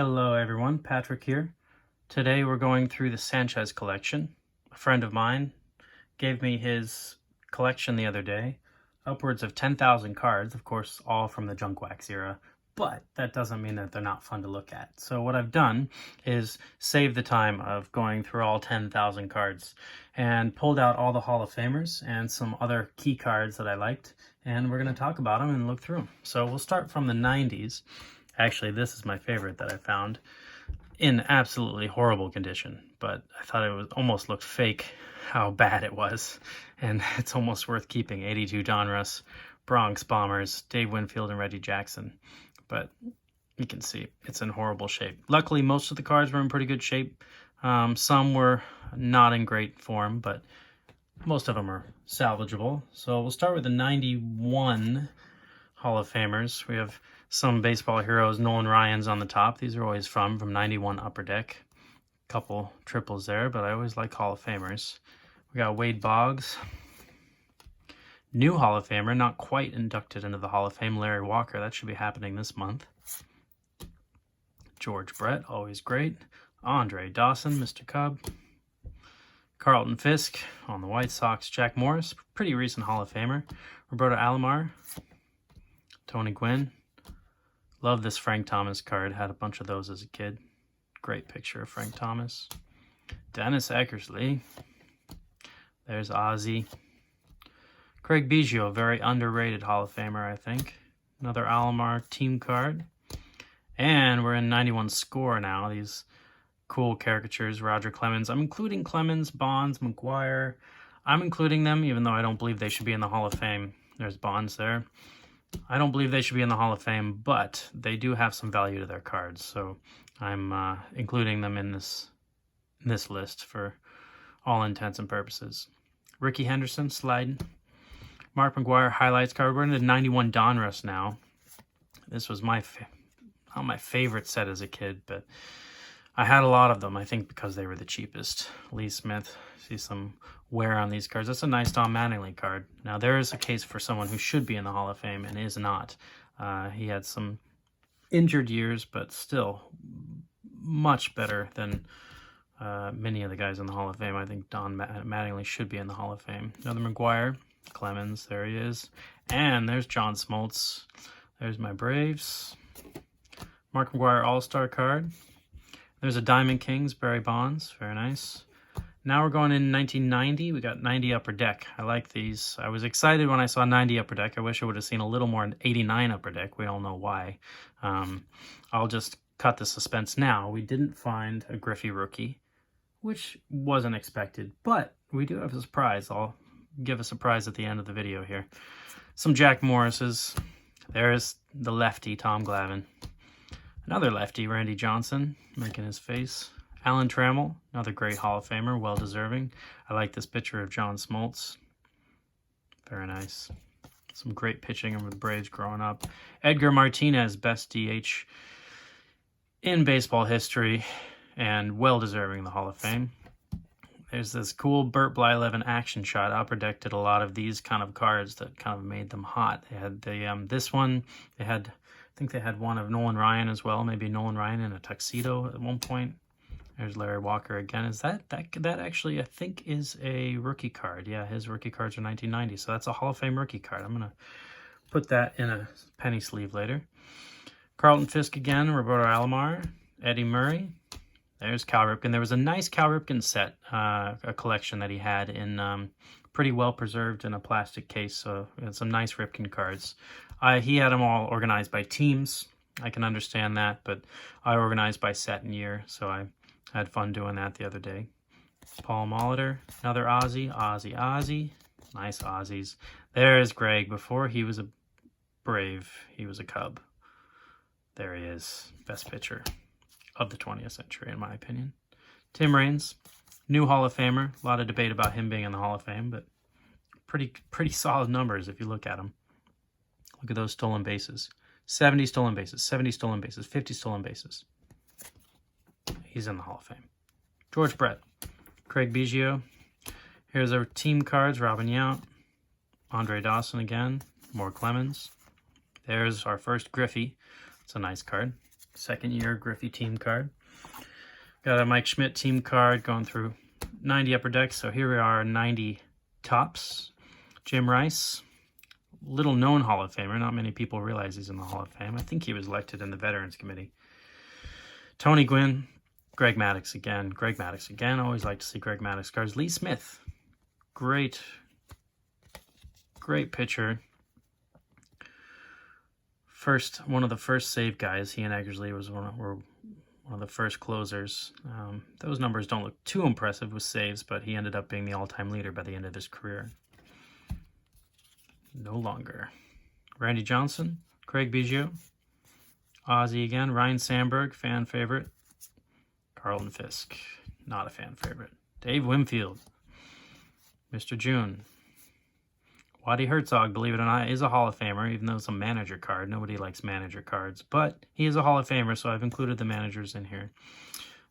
Hello everyone, Patrick here. Today we're going through the Sanchez collection. A friend of mine gave me his collection the other day. Upwards of 10,000 cards, of course all from the junk wax era, but that doesn't mean that they're not fun to look at. So what I've done is save the time of going through all 10,000 cards and pulled out all the Hall of Famers and some other key cards that I liked, and we're going to talk about them and look through them. So we'll start from the 90s. Actually, this is my favorite that I found in absolutely horrible condition, but I thought it was almost looked fake how bad it was, and it's almost worth keeping. 82 Don Roose, Bronx Bombers, Dave Winfield, and Reggie Jackson. But you can see it's in horrible shape. Luckily, most of the cards were in pretty good shape. Some were not in great form, but most of them are salvageable. So we'll start with the 91 Hall of Famers. We have some baseball heroes. Nolan Ryan's on the top. These are always from 91 Upper Deck. Couple triples there, but I always like Hall of Famers. We got Wade Boggs. New Hall of Famer, not quite inducted into the Hall of Fame, Larry Walker. That should be happening this month. George Brett, always great. Andre Dawson, Mr. Cub. Carlton Fisk on the White Sox. Jack Morris, pretty recent Hall of Famer. Roberto Alomar. Tony Gwynn. Love this Frank Thomas card. Had a bunch of those as a kid. Great picture of Frank Thomas. Dennis Eckersley. There's Ozzie. Craig Biggio, very underrated Hall of Famer, I think. Another Alomar team card. And we're in 91 Score now. These cool caricatures. Roger Clemens. I'm including Clemens, Bonds, McGuire. I'm including them, even though I don't believe they should be in the Hall of Fame. There's Bonds there. I don't believe they should be in the Hall of Fame, but they do have some value to their cards, so I'm including them in this list for all intents and purposes. Ricky Henderson, slide. Mark McGuire, highlights card. We're in the 91 Don Roose now. This was not my favorite set as a kid, but I had a lot of them, I think, because they were the cheapest. Lee Smith, see some wear on these cards. That's a nice Don Mattingly card. Now, there is a case for someone who should be in the Hall of Fame and is not. He had some injured years, but still much better than many of the guys in the Hall of Fame. I think Don Mattingly should be in the Hall of Fame. Another McGuire, Clemens, there he is. And there's John Smoltz. There's my Braves. Mark McGuire All-Star card. There's a Diamond Kings, Barry Bonds, very nice. Now we're going in 1990. We got 90 Upper Deck. I like these. I was excited when I saw 90 Upper Deck. I wish I would have seen a little more in 89 Upper Deck. We all know why. I'll just cut the suspense now. We didn't find a Griffey Rookie, which wasn't expected, but we do have a surprise. I'll give a surprise at the end of the video here. Some Jack Morrises. There's the lefty, Tom Glavine. Another lefty, Randy Johnson, making his face. Alan Trammell, another great Hall of Famer, well-deserving. I like this picture of John Smoltz. Very nice. Some great pitching of the Braves growing up. Edgar Martinez, best DH in baseball history, and well-deserving the Hall of Fame. There's this cool Burt Blyleven action shot. Upper Deck did a lot of these kind of cards that kind of made them hot. They had this one. They had, I think they had one of Nolan Ryan as well. Maybe Nolan Ryan in a tuxedo at one point. There's Larry Walker again. Is that actually, I think, is a rookie card. Yeah, his rookie cards are 1990, so that's a Hall of Fame rookie card. I'm going to put that in a penny sleeve later. Carlton Fisk again, Roberto Alomar, Eddie Murray. There's Cal Ripken. There was a nice Cal Ripken set, a collection that he had in pretty well preserved in a plastic case, so we had some nice Ripken cards. He had them all organized by teams. I can understand that, but I organized by set and year, so I had fun doing that the other day. Paul Molitor, another Ozzie. Nice Aussies. There's Greg. Before he was a Brave, he was a Cub. There he is. Best pitcher of the 20th century, in my opinion. Tim Raines, new Hall of Famer. A lot of debate about him being in the Hall of Fame, but pretty solid numbers if you look at them. Look at those stolen bases. 70 stolen bases, 70 stolen bases, 50 stolen bases. He's in the Hall of Fame. George Brett, Craig Biggio. Here's our team cards, Robin Yount, Andre Dawson again, more Clemens. There's our first Griffey. It's a nice card. Second year Griffey team card. Got a Mike Schmidt team card going through 90 Upper Deck. So here we are, 90 tops. Jim Rice, little known Hall of Famer. Not many people realize he's in the Hall of Fame. I think he was elected in the Veterans Committee. Tony Gwynn, Greg Maddux again. Greg Maddux again. Always like to see Greg Maddux cards. Lee Smith, great pitcher. One of the first save guys. He and Eckersley were one of the first closers. Those numbers don't look too impressive with saves, but he ended up being the all-time leader by the end of his career. No longer. Randy Johnson, Craig Biggio, Ozzie again, Ryan Sandberg, fan favorite. Carlton Fisk, not a fan favorite. Dave Winfield, Mr. June. Waddy Herzog, believe it or not, is a Hall of Famer, even though it's a manager card. Nobody likes manager cards, but he is a Hall of Famer, so I've included the managers in here.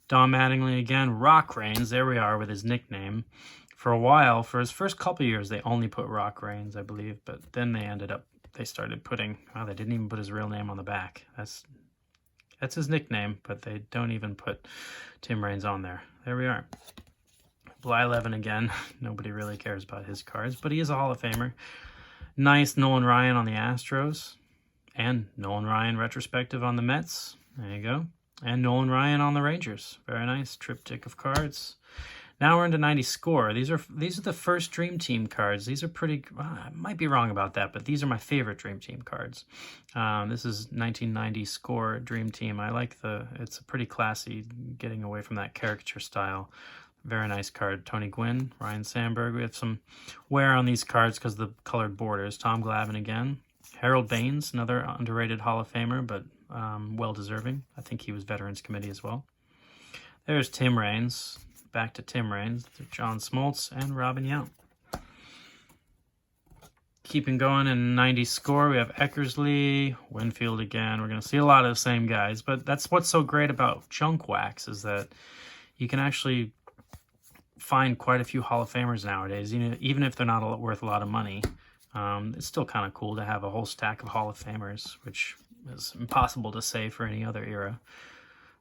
Don Mattingly again, Rock Reigns, there we are with his nickname. For a while, for his first couple years, they only put Rock Reigns, I believe, but then they started putting, they didn't even put his real name on the back. That's his nickname, but they don't even put Tim Raines on there. There we are. Bly11 again. Nobody really cares about his cards, but he is a Hall of Famer. Nice Nolan Ryan on the Astros. And Nolan Ryan retrospective on the Mets. There you go. And Nolan Ryan on the Rangers. Very nice triptych of cards. Now we're into 90 score. These are the first Dream Team cards. These are pretty, I might be wrong about that, but these are my favorite Dream Team cards. This is 1990 score Dream Team. I like it's a pretty classy, getting away from that caricature style. Very nice card. Tony Gwynn, Ryan Sandberg. We have some wear on these cards because of the colored borders. Tom Glavine again. Harold Baines, another underrated Hall of Famer, but well-deserving. I think he was Veterans Committee as well. There's Tim Raines. Back to Tim Raines. John Smoltz and Robin Yount. Keeping going in 90 score, we have Eckersley, Winfield again. We're going to see a lot of the same guys, but that's what's so great about junk wax is that you can actually find quite a few Hall of Famers nowadays, even if they're not worth a lot of money. It's still kind of cool to have a whole stack of Hall of Famers, which is impossible to say for any other era.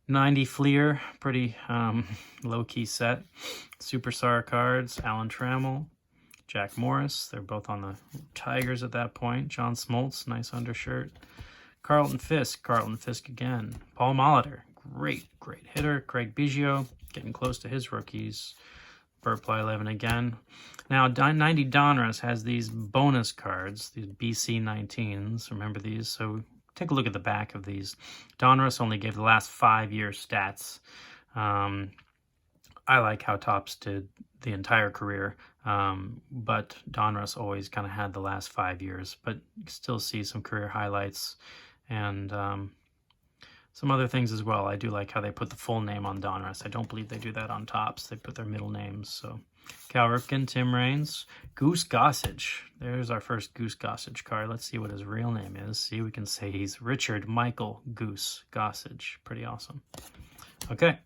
90 Fleer, pretty low-key set. Superstar cards, Alan Trammell, Jack Morris. They're both on the Tigers at that point. John Smoltz, nice undershirt. Carlton Fisk again. Paul Molitor, great hitter. Craig Biggio, getting close to his rookies. Burt Bly11 again. Now, 90 Donruss has these bonus cards, these BC 19s. Remember these? So take a look at the back of these. Donruss only gave the last 5-year stats. I like how Topps did the entire career, but Donruss always kind of had the last 5 years. But you can still see some career highlights and some other things as well. I do like how they put the full name on Donruss. I don't believe they do that on Topps. They put their middle names. So Cal Ripken, Tim Raines, Goose Gossage. There's our first Goose Gossage card. Let's see what his real name is. See, we can say he's Richard Michael Goose Gossage. Pretty awesome. Okay,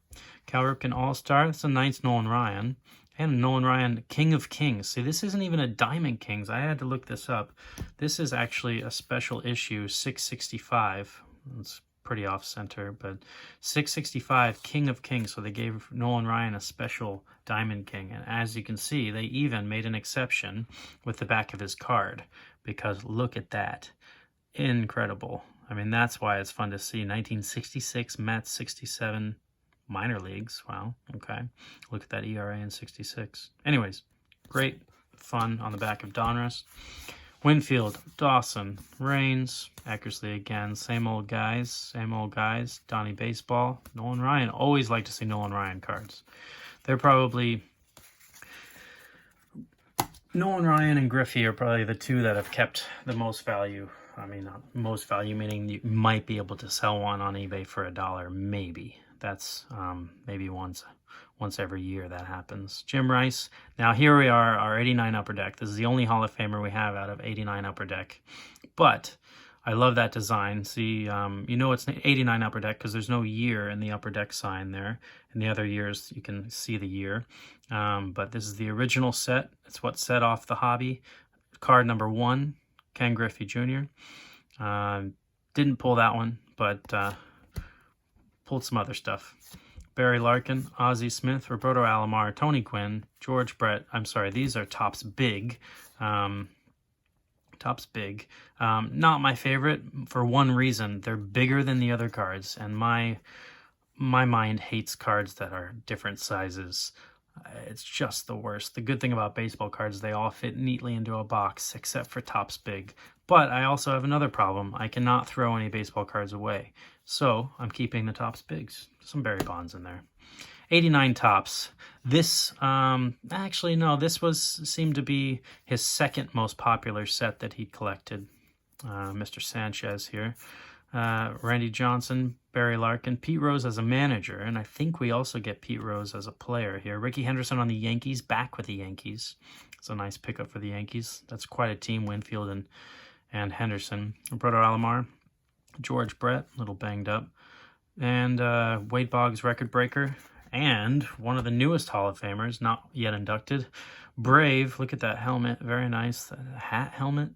Cal Ripken All-Star. That's a nice Nolan Ryan. And Nolan Ryan, King of Kings. See, this isn't even a Diamond Kings. I had to look this up. This is actually a special issue, 665. It's pretty off-center, but 665, King of Kings. So they gave Nolan Ryan a special Diamond King. And as you can see, they even made an exception with the back of his card. Because look at that. Incredible. I mean, that's why it's fun to see. 1966, Mets, 67 minor leagues. Wow, okay. Look at that ERA in 66. Anyways, great fun on the back of Donruss. Winfield, Dawson, Raines, Eckersley again, same old guys. Donnie Baseball, Nolan Ryan. Always like to see Nolan Ryan cards. They're probably, Nolan Ryan and Griffey are probably the two that have kept the most value. I mean, not most value, meaning you might be able to sell one on eBay for $1, maybe. That's maybe once every year that happens. Jim Rice. Now here we are, our 89 Upper Deck. This is the only Hall of Famer we have out of 89 Upper Deck. But I love that design. See, you know it's 89 Upper Deck because there's no year in the Upper Deck sign there. In the other years, you can see the year. But this is the original set. It's what set off the hobby. Card number 1, Ken Griffey Jr. Didn't pull that one, but pulled some other stuff. Barry Larkin, Ozzie Smith, Roberto Alomar, Tony Gwynn, George Brett. I'm sorry, these are Topps Big. Topps Big. Not my favorite for one reason. They're bigger than the other cards, and my mind hates cards that are different sizes. It's just the worst. The good thing about baseball cards, they all fit neatly into a box, except for Topps Big. But I also have another problem. I cannot throw any baseball cards away. So I'm keeping the Topps Bigs. Some Barry Bonds in there. 89 Topps. This, actually, no, this seemed to be his second most popular set that he collected. Mr. Sanchez here. Randy Johnson, Barry Larkin, Pete Rose as a manager, and I think we also get Pete Rose as a player here. Ricky Henderson on the Yankees, back with the Yankees. It's a nice pickup for the Yankees. That's quite a team, Winfield and Henderson. Roberto Alomar, George Brett, a little banged up, and Wade Boggs, record breaker, and one of the newest Hall of Famers, not yet inducted, Brave. Look at that helmet, very nice hat helmet.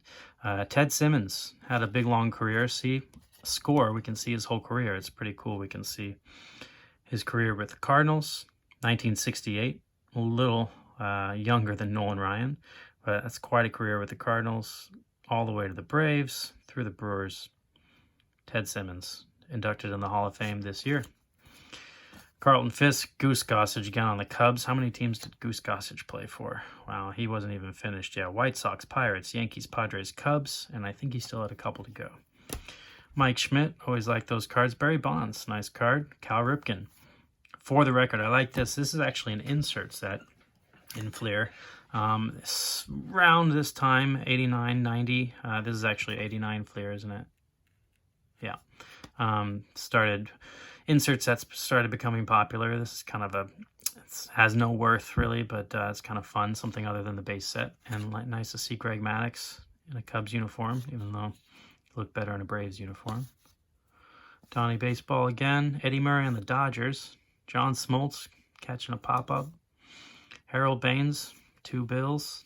Ted Simmons had a big long career. See, score, we can see his whole career. It's pretty cool. We can see his career with the Cardinals, 1968, a little younger than Nolan Ryan, but that's quite a career with the Cardinals, all the way to the Braves, through the Brewers. Ted Simmons, inducted in the Hall of Fame this year. Carlton Fisk, Goose Gossage again on the Cubs. How many teams did Goose Gossage play for? Wow, he wasn't even finished yet. White Sox, Pirates, Yankees, Padres, Cubs, and I think he still had a couple to go. Mike Schmidt, always like those cards. Barry Bonds, nice card. Cal Ripken. For the record, I like this. This is actually an insert set in Fleer. Around this time, 89, 90. This is actually 89 Fleer, isn't it? Yeah. Insert sets started becoming popular. This is kind of it has no worth really, but it's kind of fun, something other than the base set. And nice to see Greg Maddux in a Cubs uniform, even though he looked better in a Braves uniform. Donnie Baseball again. Eddie Murray on the Dodgers. John Smoltz catching a pop-up. Harold Baines, 2 Bills.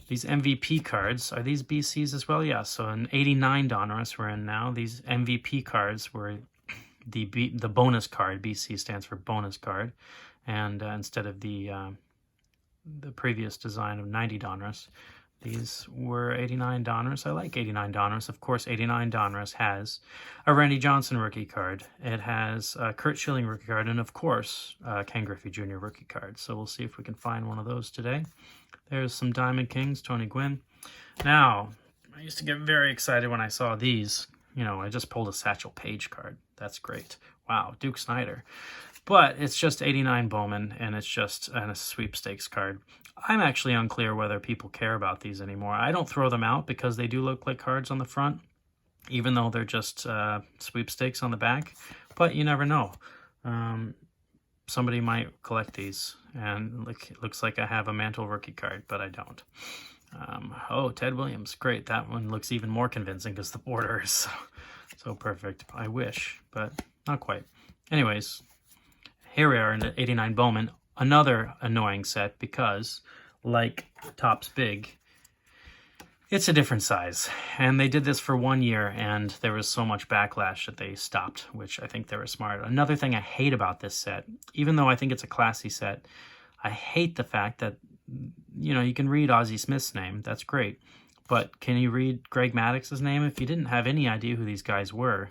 These MVP cards, are these BCs as well? Yeah, so an 89 Don Roose we're in now. These MVP cards were the bonus card. BC stands for bonus card. And instead of the previous design of 90 Don Roose, these were 89 Don Roose. I like 89 Don Roose. Of course, 89 Don Roose has a Randy Johnson rookie card. It has a Curt Schilling rookie card. And of course, Ken Griffey Jr. rookie card. So we'll see if we can find one of those today. There's some Diamond Kings, Tony Gwynn. Now, I used to get very excited when I saw these. You know, I just pulled a Satchel Paige card. That's great. Wow, Duke Snider. But it's just 89 Bowman, and it's just a sweepstakes card. I'm actually unclear whether people care about these anymore. I don't throw them out because they do look like cards on the front, even though they're just sweepstakes on the back. But you never know. Somebody might collect these, and it looks like I have a Mantle rookie card, but I don't. Oh, Ted Williams, great. That one looks even more convincing because the border is so perfect. I wish, but not quite. Anyways, here we are in the 89 Bowman. Another annoying set because, like Topps Big, it's a different size. And they did this for 1 year, and there was so much backlash that they stopped, which I think they were smart. Another thing I hate about this set, even though I think it's a classy set, I hate the fact that, you know, you can read Ozzie Smith's name. That's great. But can you read Greg Maddox's name? If you didn't have any idea who these guys were,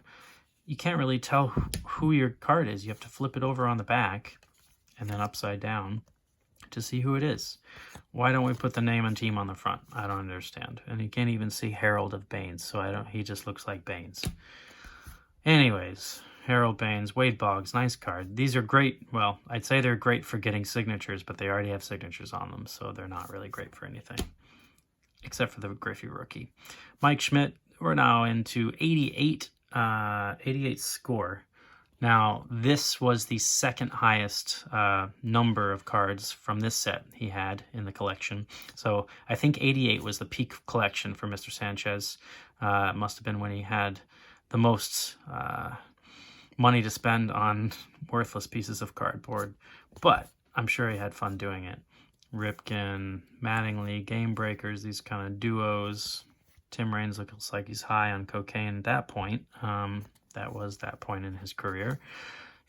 you can't really tell who your card is. You have to flip it over on the back and then upside down to see who it is. Why don't we put the name and team on the front? I don't understand. And you can't even see Harold of Baines, so he just looks like Baines. Anyways, Harold Baines, Wade Boggs, nice card. These are great. Well, I'd say they're great for getting signatures, but they already have signatures on them, so they're not really great for anything, except for the Griffey Rookie. Mike Schmidt, we're now into 88 score. Now, this was the second highest number of cards from this set he had in the collection. So I think 88 was the peak collection for Mr. Sanchez. It must have been when he had the most money to spend on worthless pieces of cardboard. But I'm sure he had fun doing it. Ripken, Mattingly, Game Breakers, these kind of duos. Tim Raines looks like he's high on cocaine at that point. that was that point in his career.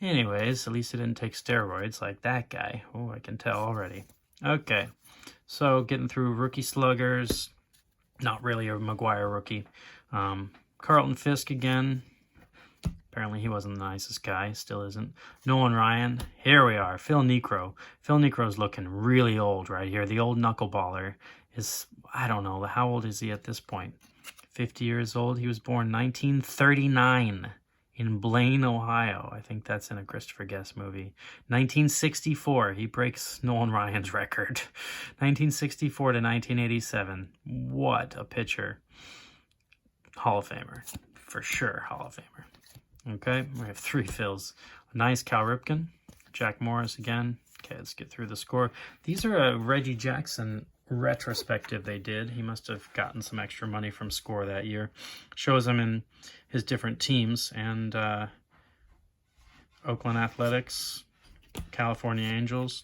Anyways, at least he didn't take steroids like that guy. Oh, I can tell already. Okay, so getting through rookie sluggers. Not really a McGuire rookie. Carlton Fisk again. Apparently he wasn't the nicest guy. Still isn't. Nolan Ryan. Here we are. Phil Niekro. Phil Niekro's looking really old right here. The old knuckleballer is, I don't know, how old is he at this point? 50 years old. He was born 1939 in Blaine, Ohio. I think that's in a Christopher Guest movie. 1964. He breaks Nolan Ryan's record. 1964 to 1987. What a pitcher. Hall of Famer. For sure, Hall of Famer. Okay, we have 3 fills. Nice Cal Ripken. Jack Morris again. Okay, let's get through the score. These are a Reggie Jackson retrospective they did. He must have gotten some extra money from Score that year. Shows him in his different teams. And Oakland Athletics, California Angels,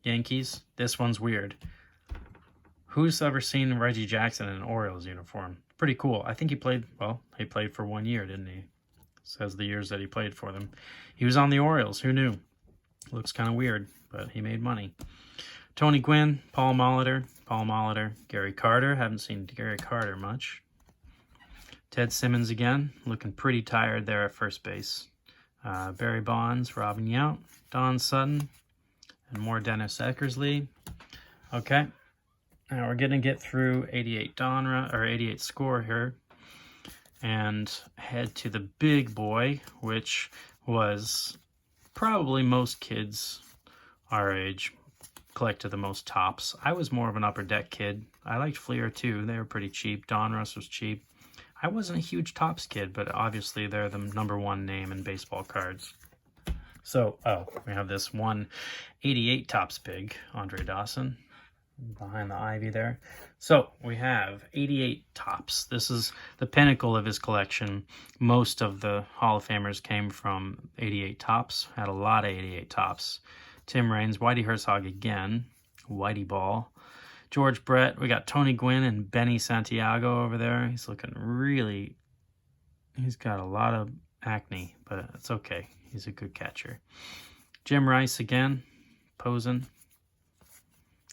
Yankees. This one's weird. Who's ever seen Reggie Jackson in an Orioles uniform? Pretty cool. I think he played, well, he played for 1 year, didn't he? Says the years that he played for them. He was on the Orioles. Who knew? Looks kind of weird, but he made money. Tony Gwynn, Paul Molitor, Gary Carter. Haven't seen Gary Carter much. Ted Simmons again, looking pretty tired there at first base. Barry Bonds, Robin Yount, Don Sutton, and more Dennis Eckersley. Okay, now we're gonna get through 88 88 Score here, and head to the big boy, which was probably most kids our age collected the most tops. I was more of an upper deck kid. I liked Fleer too. They were pretty cheap. Don Roose was cheap. I wasn't a huge tops kid, but obviously they're the #1 name in baseball cards. So, we have this 188 tops big, Andre Dawson, behind the ivy there. So, we have 88 tops. This is the pinnacle of his collection. Most of the Hall of Famers came from 88 tops. Had a lot of 88 tops. Tim Raines, Whitey Herzog again, Whitey Ball. George Brett, we got Tony Gwynn and Benny Santiago over there. He's looking really, he's got a lot of acne, but it's okay. He's a good catcher. Jim Rice again, posing.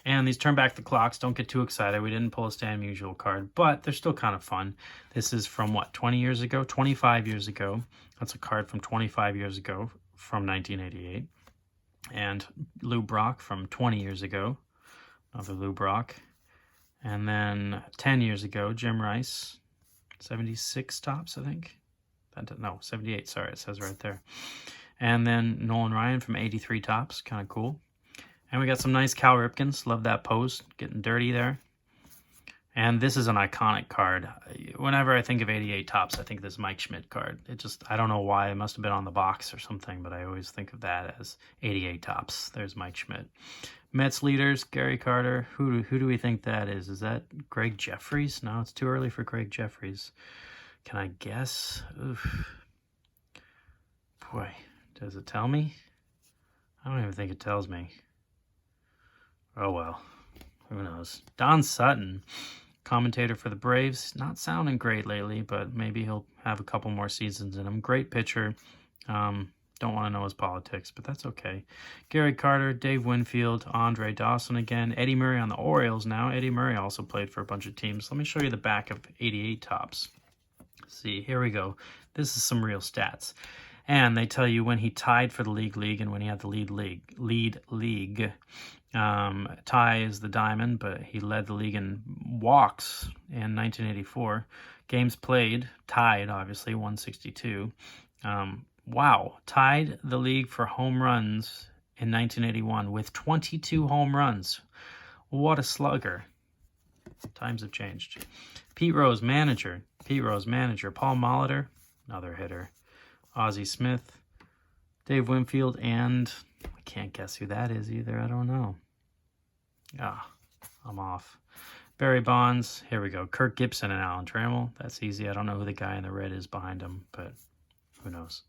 And these turn back the clocks. Don't get too excited. We didn't pull a Stan Musial card, but they're still kind of fun. This is from what, 20 years ago? 25 years ago. That's a card from 25 years ago from 1988. And Lou Brock from 20 years ago. Another Lou Brock. And then 10 years ago, Jim Rice. 76 tops, I think. No, 78, sorry, it says right there. And then Nolan Ryan from 83 tops, kind of cool. And we got some nice Cal Ripkens. Love that pose, getting dirty there. And this is an iconic card. Whenever I think of 88 tops, I think of this Mike Schmidt card. It just, I don't know why. It must have been on the box or something, but I always think of that as 88 tops. There's Mike Schmidt. Mets leaders, Gary Carter. Who do we think that is? Is that Greg Jeffries? No, it's too early for Greg Jeffries. Can I guess? Oof. Boy, does it tell me? I don't even think it tells me. Oh well, who knows? Don Sutton, commentator for the Braves. Not sounding great lately, but maybe he'll have a couple more seasons in him. Great pitcher. Don't want to know his politics, but that's okay. Gary Carter, Dave Winfield, Andre Dawson again. Eddie Murray on the Orioles now. Eddie Murray also played for a bunch of teams. Let me show you the back of 88 tops. See, here we go. This is some real stats. And they tell you when he tied for the league and when he had the lead league. Ty is the diamond, but he led the league in walks in 1984. Games played, tied, obviously, 162. Wow, tied the league for home runs in 1981 with 22 home runs. What a slugger. Times have changed. Pete Rose, manager. Paul Molitor, another hitter. Ozzie Smith, Dave Winfield, and I can't guess who that is either. I don't know. I'm off. Barry Bonds. Here we go. Kirk Gibson and Alan Trammell. That's easy. I don't know who the guy in the red is behind him, but who knows.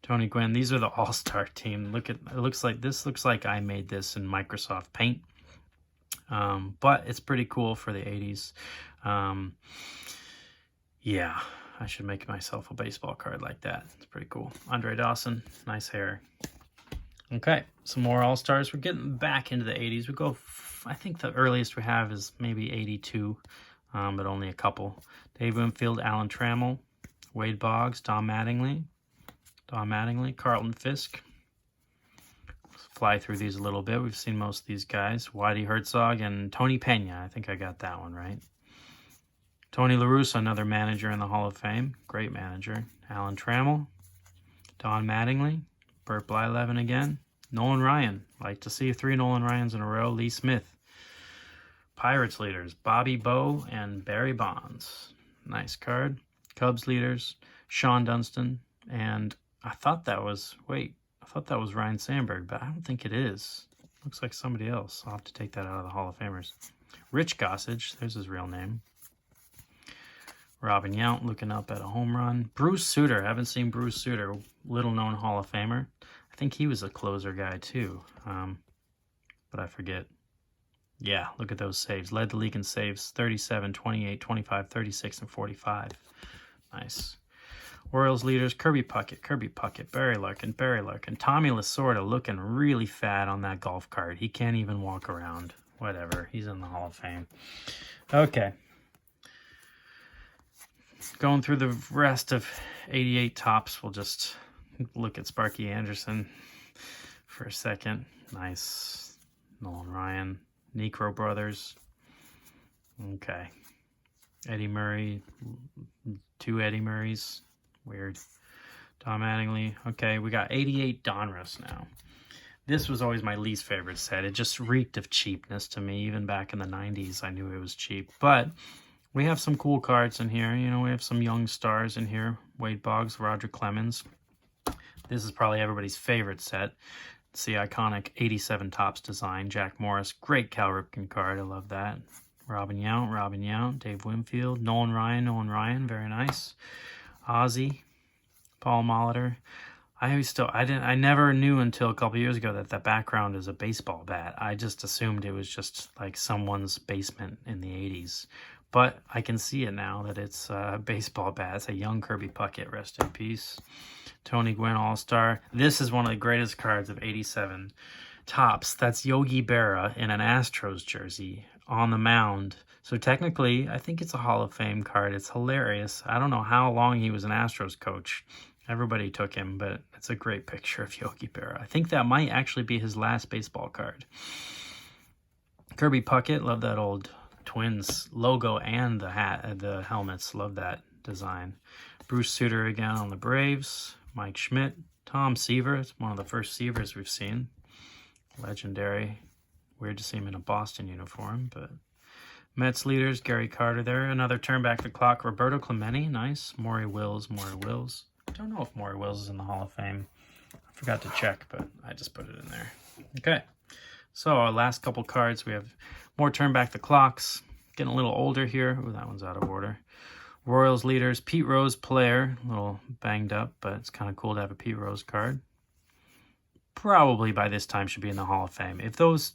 Tony Gwynn. These are the all-star team. This looks like I made this in Microsoft Paint. But it's pretty cool for the 80s. Yeah. I should make myself a baseball card like that. It's pretty cool. Andre Dawson, nice hair. Okay, some more All-Stars. We're getting back into the 80s. We go, I think the earliest we have is maybe 82, but only a couple. Dave Winfield, Alan Trammell, Wade Boggs, Don Mattingly, Carlton Fisk. Let's fly through these a little bit. We've seen most of these guys. Whitey Herzog and Tony Pena. I think I got that one right. Tony La Russa, another manager in the Hall of Fame. Great manager. Alan Trammell, Don Mattingly, Burt Blyleven again. Nolan Ryan. Like to see 3 Nolan Ryans in a row. Lee Smith. Pirates leaders. Bobby Bowe and Barry Bonds. Nice card. Cubs leaders. Sean Dunston. And I thought that was Ryan Sandberg, but I don't think it is. Looks like somebody else. I'll have to take that out of the Hall of Famers. Rich Gossage. There's his real name. Robin Yount looking up at a home run. Bruce Souter. Haven't seen Bruce Souter. Little known Hall of Famer. I think he was a closer guy too. But I forget. Yeah, look at those saves. Led the league in saves. 37, 28, 25, 36, and 45. Nice. Orioles leaders. Kirby Puckett. Barry Larkin. Tommy Lasorda looking really fat on that golf cart. He can't even walk around. Whatever. He's in the Hall of Fame. Okay. Going through the rest of 88 tops, we'll just look at Sparky Anderson for a second. Nice. Nolan Ryan. Niekro brothers. Okay. Eddie Murray. 2 Eddie Murrays. Weird. Tom Mattingly. Okay, we got 88 Don Roose now. This was always my least favorite set. It just reeked of cheapness to me. Even back in the 90s, I knew it was cheap. But we have some cool cards in here. You know, we have some young stars in here. Wade Boggs, Roger Clemens. This is probably everybody's favorite set. It's the iconic 87 Topps design. Jack Morris, great Cal Ripken card. I love that. Robin Yount. Dave Winfield. Nolan Ryan, very nice. Ozzie, Paul Molitor. I never knew until a couple years ago that the background is a baseball bat. I just assumed it was just like someone's basement in the 80s. But I can see it now that it's a baseball bat. It's a young Kirby Puckett, rest in peace. Tony Gwynn, All-Star. This is one of the greatest cards of 87 Topps. That's Yogi Berra in an Astros jersey on the mound. So technically, I think it's a Hall of Fame card. It's hilarious. I don't know how long he was an Astros coach. Everybody took him, but it's a great picture of Yogi Berra. I think that might actually be his last baseball card. Kirby Puckett, love that old Twins logo and the helmets. Love that design. Bruce Souter again on the Braves. Mike Schmidt. Tom Seavers, one of the first Seavers we've seen. Legendary. Weird to see him in a Boston uniform, but Mets leaders, Gary Carter there. Another turn back the clock. Roberto Clemente, nice. Maury Wills. I don't know if Maury Wills is in the Hall of Fame. I forgot to check, but I just put it in there. Okay, so our last couple cards, we have more turn back the clocks. Getting a little older here. Ooh, that one's out of order. Royals leaders, Pete Rose player. A little banged up, but it's kind of cool to have a Pete Rose card. Probably by this time should be in the Hall of Fame. If those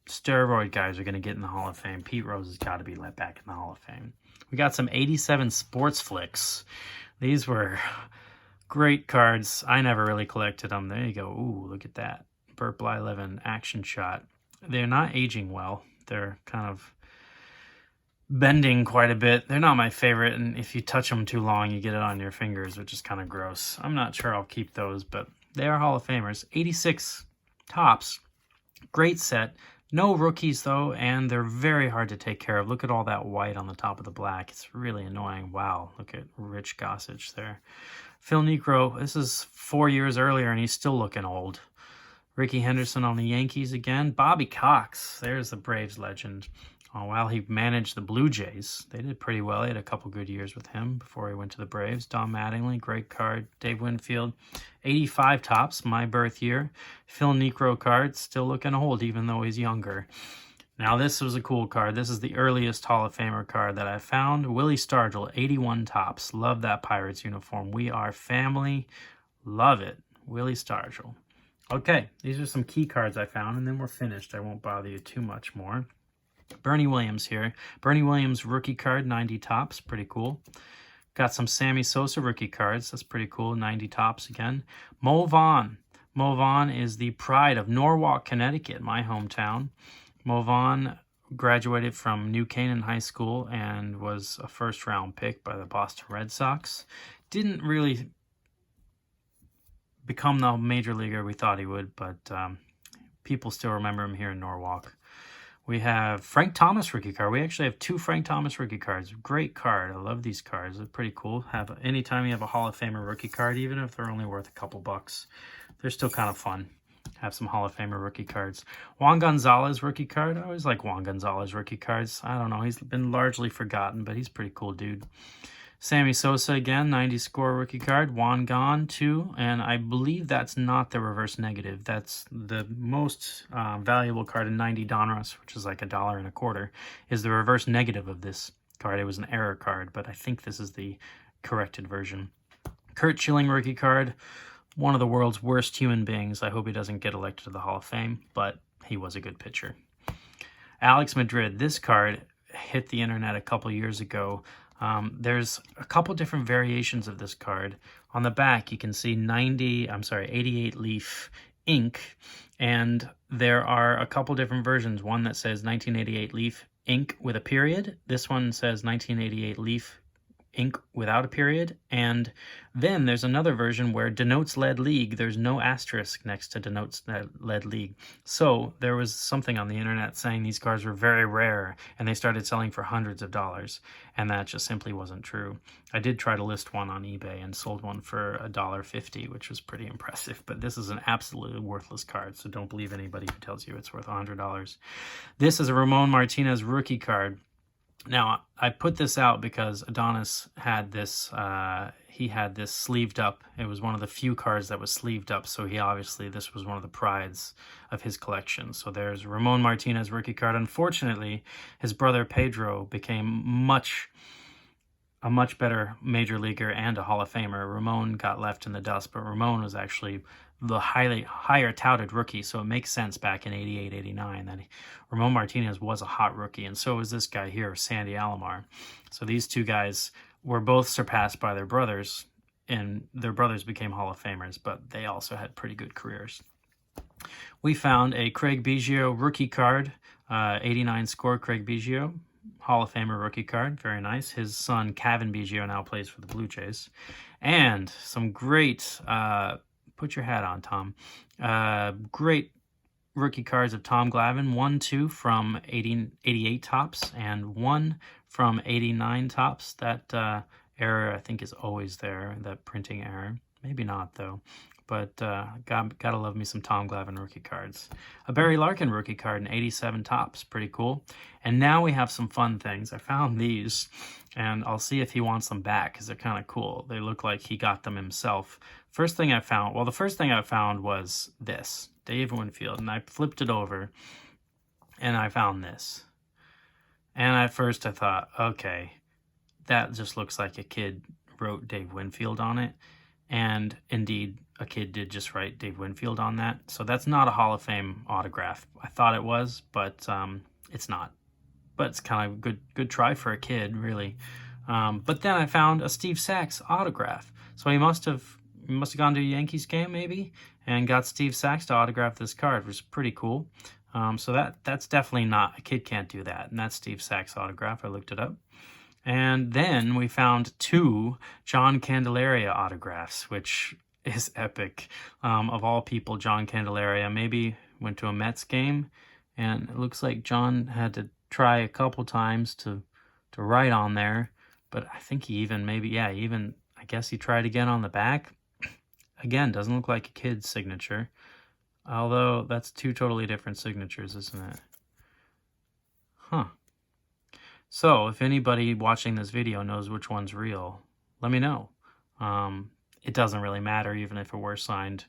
steroid guys are going to get in the Hall of Fame, Pete Rose has got to be let back in the Hall of Fame. We got some 87 sports flicks. These were great cards. I never really collected them. There you go. Ooh, look at that. Burt Blyleven action shot. They're not aging well. They're kind of bending quite a bit. They're not my favorite, and if you touch them too long, you get it on your fingers, which is kind of gross. I'm not sure I'll keep those, but they are Hall of Famers. 86 Topps. Great set. No rookies, though, and they're very hard to take care of. Look at all that white on the top of the black. It's really annoying. Wow, look at Rich Gossage there. Phil Niekro, this is 4 years earlier, and he's still looking old. Ricky Henderson on the Yankees again. Bobby Cox, there's the Braves legend. Oh, while he managed the Blue Jays, they did pretty well. They had a couple good years with him before he went to the Braves. Don Mattingly, great card. Dave Winfield, 85 Topps, my birth year. Phil Niekro card, still looking old even though he's younger. Now this was a cool card. This is the earliest Hall of Famer card that I found. Willie Stargell, 81 Topps. Love that Pirates uniform. We are family. Love it. Willie Stargell. Okay, these are some key cards I found, and then we're finished. I won't bother you too much more. Bernie Williams here. Bernie Williams rookie card, 90 Topps. Pretty cool. Got some Sammy Sosa rookie cards. That's pretty cool. 90 tops again. Mo Vaughn. Mo Vaughn is the pride of Norwalk, Connecticut, my hometown. Mo Vaughn graduated from New Canaan High School and was a first-round pick by the Boston Red Sox. Didn't really become the major leaguer we thought he would, but people still remember him here in Norwalk. We have Frank Thomas rookie card. We actually have 2 Frank Thomas rookie cards. Great card. I love these cards. They're pretty cool. Anytime you have a Hall of Famer rookie card, even if they're only worth a couple bucks, they're still kind of fun. Have some Hall of Famer rookie cards. Juan Gonzales rookie card. I always like Juan Gonzales rookie cards. I don't know. He's been largely forgotten, but he's a pretty cool dude. Sammy Sosa again, 90 score rookie card. Juan Gon, 2. And I believe that's not the reverse negative. That's the most valuable card in 90 Don Roose, which is like $1.25, is the reverse negative of this card. It was an error card, but I think this is the corrected version. Curt Schilling rookie card. One of the world's worst human beings. I hope he doesn't get elected to the Hall of Fame, but he was a good pitcher. Alex Madrid. This card hit the internet a couple years ago. There's a couple different variations of this card. On the back, you can see 88 leaf ink, and there are a couple different versions. One that says 1988 leaf ink with a period. This one says 1988 leaf ink without a period. And then there's another version where denotes lead league. There's no asterisk next to denotes lead league. So there was something on the internet saying these cards were very rare and they started selling for hundreds of dollars. And that just simply wasn't true. I did try to list one on eBay and sold one for $1.50, which was pretty impressive. But this is an absolutely worthless card, so don't believe anybody who tells you it's worth $100. This is a Ramon Martinez rookie card. Now, I put this out because Adonis had this, he had this sleeved up. It was one of the few cards that was sleeved up, so this was one of the prides of his collection. So there's Ramon Martinez rookie card. Unfortunately, his brother Pedro became a much better major leaguer and a Hall of Famer. Ramon got left in the dust, but Ramon was actually the higher touted rookie, so it makes sense back in 88, 89 that Ramon Martinez was a hot rookie, and so was this guy here, Sandy Alomar. So these two guys were both surpassed by their brothers, and their brothers became Hall of Famers, but they also had pretty good careers. We found a Craig Biggio rookie card, 89 score Craig Biggio, Hall of Famer rookie card, very nice. His son, Kevin Biggio, now plays for the Blue Jays. And some great, put your hat on, Tom, great rookie cards of Tom Glavine, 1, 2 from 88 tops, and 1 from 89 tops. That error, I think, is always there, that printing error. Maybe not, though. But gotta love me some Tom Glavine rookie cards. A Barry Larkin rookie card in 87 tops. Pretty cool. And now we have some fun things. I found these, and I'll see if he wants them back, because they're kind of cool. They look like he got them himself. The first thing I found was this, Dave Winfield, and I flipped it over, and I found this. And at first I thought, okay, that just looks like a kid wrote Dave Winfield on it. And indeed, a kid did just write Dave Winfield on that. So that's not a Hall of Fame autograph. I thought it was, but it's not. But it's kind of a good try for a kid, really. But then I found a Steve Sax autograph. So he must have gone to a Yankees game, maybe, and got Steve Sax to autograph this card, which is pretty cool. So that's definitely not, a kid can't do that. And that's Steve Sax autograph. I looked it up. And then we found 2 John Candeleria autographs, which is epic. Of all people, John Candeleria maybe went to a Mets game, and it looks like John had to try a couple times to write on there, but I think he I guess he tried again on the back. Again, doesn't look like a kid's signature, although that's 2 totally different signatures, isn't it? Huh. So, if anybody watching this video knows which one's real, let me know. It doesn't really matter, even if it were signed.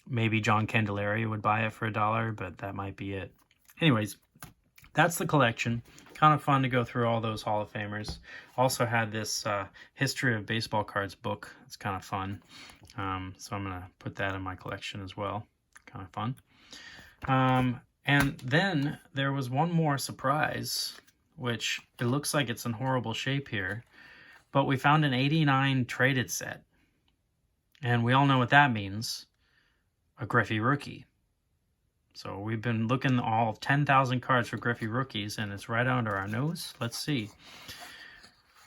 Maybe John Candeleria would buy it for $1, but that might be it. Anyways, that's the collection. Kind of fun to go through all those Hall of Famers. Also had this History of Baseball Cards book. It's kind of fun. So I'm going to put that in my collection as well. Kind of fun. And then there was one more surprise, which it looks like it's in horrible shape here, But we found an 89 traded set. And we all know what that means. A Griffey Rookie. So we've been looking all 10,000 cards for Griffey Rookies, and it's right under our nose. Let's see.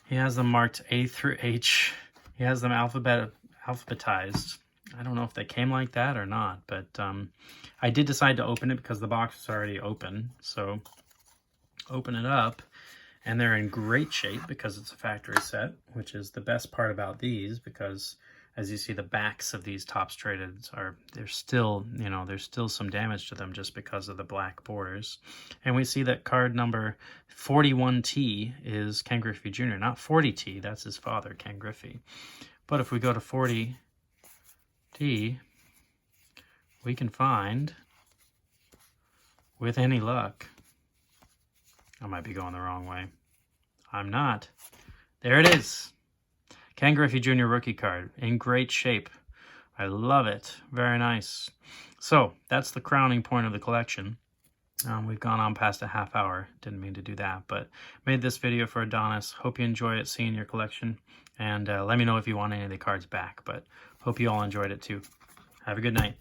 He has them marked A through H. He has them alphabetized. I don't know if they came like that or not, but I did decide to open it because the box is already open. So open it up, and they're in great shape because it's a factory set, which is the best part about these, because as you see, the backs of these Topps Traded they're still, you know, there's still some damage to them just because of the black borders. And we see that card number 41T is Ken Griffey Jr., not 40T, that's his father, Ken Griffey. But if we go to 40T, we can find, with any luck, I might be going the wrong way. I'm not. There it is. Ken Griffey Jr. rookie card in great shape. I love it. Very nice. So that's the crowning point of the collection. We've gone on past a half hour. Didn't mean to do that, but made this video for Adonis. Hope you enjoy it, seeing your collection. And let me know if you want any of the cards back, but hope you all enjoyed it too. Have a good night.